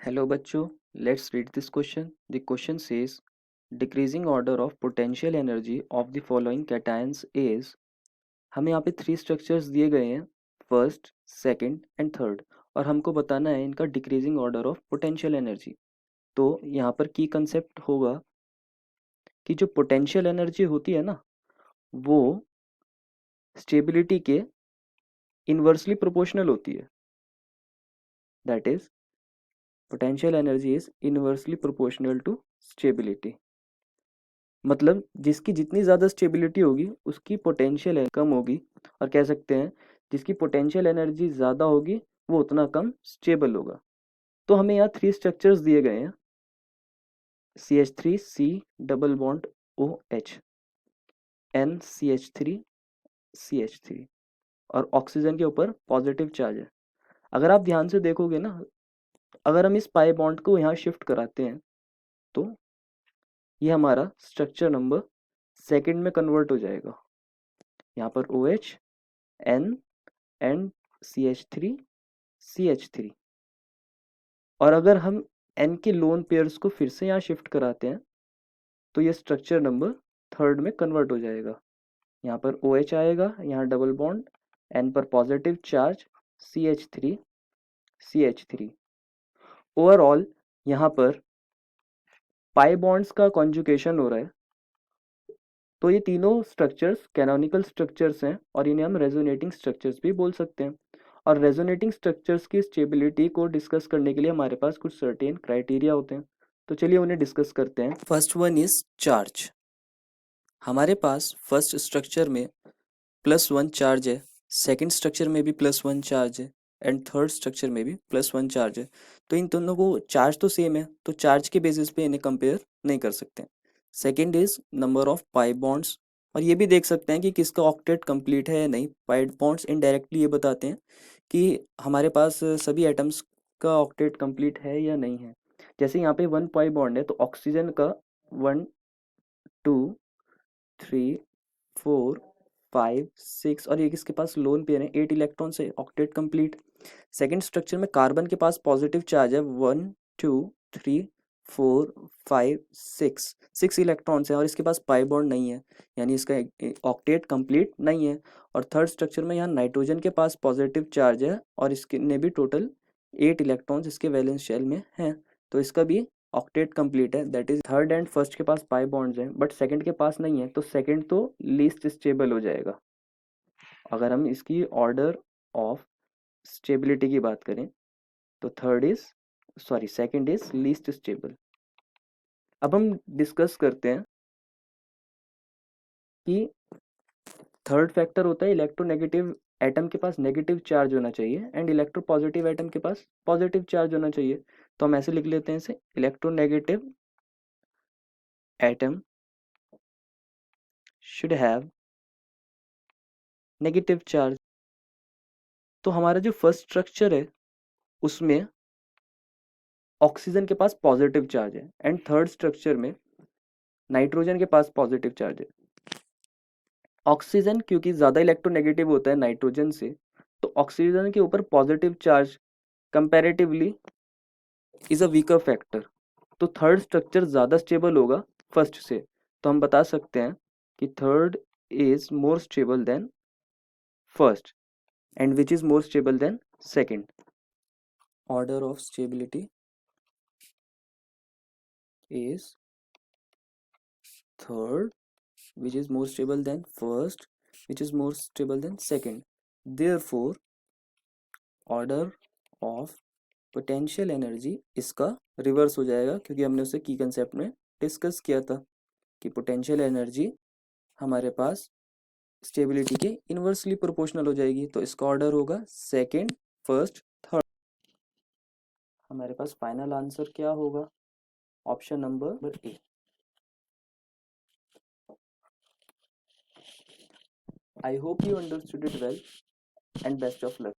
Hello बच्चों, let's read this question. The question says decreasing order of potential energy of the following cations is। हमें यहाँ पे 3 structures दिए गए हैं, फर्स्ट, सेकंड एंड थर्ड, और हमको बताना है इनका decreasing order of potential energy. तो यहाँ पर की कंसेप्ट होगा कि जो पोटेंशियल एनर्जी होती है ना, वो स्टेबिलिटी के इन्वर्सली प्रोपोर्शनल होती है। That is potential energy is inversely proportional to stability. मतलब जिसकी जितनी ज़्यादा स्टेबिलिटी होगी उसकी पोटेंशियल कम होगी, और कह सकते हैं जिसकी पोटेंशियल एनर्जी ज़्यादा होगी वो उतना कम स्टेबल होगा। तो हमें यहाँ 3 स्ट्रक्चर्स दिए गए हैं, CH3 C double bond OH, NCH3 CH3, और ऑक्सीजन के ऊपर पॉजिटिव चार्ज है। अगर आप ध्यान से देखोगे ना, अगर हम इस पाई बॉन्ड को यहाँ शिफ्ट कराते हैं तो ये हमारा स्ट्रक्चर नंबर सेकंड में कन्वर्ट हो जाएगा। यहाँ पर OH N and CH3 CH3, और अगर हम N के लोन पेयर्स को फिर से यहाँ शिफ्ट कराते हैं तो ये स्ट्रक्चर नंबर थर्ड में कन्वर्ट हो जाएगा। यहाँ पर OH आएगा, यहाँ डबल बॉन्ड, N पर positive charge, CH3 CH3। Overall यहाँ पर पाई बॉन्ड्स का कॉन्जुगेशन हो रहा है, तो ये तीनों स्ट्रक्चर्स कैनोनिकल स्ट्रक्चर्स हैं और इन्हें हम रेजोनेटिंग स्ट्रक्चर्स भी बोल सकते हैं। और रेजोनेटिंग स्ट्रक्चर्स की स्टेबिलिटी को डिस्कस करने के लिए हमारे पास कुछ सर्टेन क्राइटेरिया होते हैं, तो चलिए उन्हें डिस्कस करते हैं। First one is charge. हमारे पास फर्स्ट स्ट्रक्चर में +1 चार्ज है, सेकंड स्ट्रक्चर में भी +1 चार्ज है, एंड थर्ड स्ट्रक्चर में भी +1 चार्ज है। तो इन दोनों को चार्ज तो सेम है, तो चार्ज के बेसिस पे इन्हें कंपेयर नहीं कर सकते। Second is number of pi bonds, और ये भी देख सकते हैं कि किसका ऑक्टेट कंप्लीट है या नहीं। पाई बॉन्ड्स इनडायरेक्टली ये बताते हैं कि हमारे पास सभी एटम्स का ऑक्टेट कंप्लीट है या नहीं है। जैसे यहाँ पे 1 पाई बॉन्ड है तो ऑक्सीजन का 1 2 3 4 5 6, और ये किसके पास लोन पेयर है, 8 इलेक्ट्रॉन से ऑक्टेट कंप्लीट। सेकंड स्ट्रक्चर में कार्बन के पास पॉजिटिव चार्ज है, 1 2 3 4 5 6 इलेक्ट्रॉन्स है, और इसके पास पाई बॉन्ड नहीं है, यानी इसका ऑक्टेट कंप्लीट नहीं है। और थर्ड स्ट्रक्चर में यहाँ नाइट्रोजन के पास पॉजिटिव चार्ज है और इसके ने भी टोटल 8 इलेक्ट्रॉन्स इसके वैलेंस शेल में हैं, तो इसका भी ऑक्टेट कंप्लीट है। That is third and first के पास पाई बॉन्ड्स हैं बट सेकंड के पास नहीं है, तो सेकंड तो लीस्ट स्टेबल हो जाएगा। अगर हम इसकी ऑर्डर ऑफ स्टेबिलिटी की बात करें तो सेकंड इज लीस्ट स्टेबल। अब हम डिस्कस करते हैं कि थर्ड फैक्टर होता है इलेक्ट्रोनेगेटिव एटम के पास नेगेटिव चार्ज होना चाहिए एंड इलेक्ट्रोपॉजिटिव एटम के पास पॉजिटिव चार्ज होना चाहिए। तो हम ऐसे लिख लेते हैं इसे, electronegative atom should have negative charge. तो हमारा जो फर्स्ट स्ट्रक्चर है उसमें ऑक्सीजन के पास पॉजिटिव चार्ज है एंड थर्ड स्ट्रक्चर में नाइट्रोजन के पास पॉजिटिव चार्ज है। ऑक्सीजन क्योंकि ज्यादा इलेक्ट्रोनेगेटिव होता है नाइट्रोजन से, तो ऑक्सीजन के ऊपर positive charge comparatively is a weaker factor, तो थर्ड स्ट्रक्चर ज्यादा स्टेबल होगा फर्स्ट से। तो हम बता सकते हैं कि third is more stable then first, and which is more stable then second. Order of stability is third, which is more stable than first, which is more stable than second. Therefore order of potential energy इसका reverse हो जाएगा, क्योंकि हमने उसे की concept में discuss किया था कि पोटेंशियल एनर्जी हमारे पास स्टेबिलिटी के इनवर्सली प्रोपोर्शनल हो जाएगी। तो इसका ऑर्डर होगा सेकंड, फर्स्ट, थर्ड। हमारे पास फाइनल आंसर क्या होगा, option number A. I hope you understood it well and best of luck.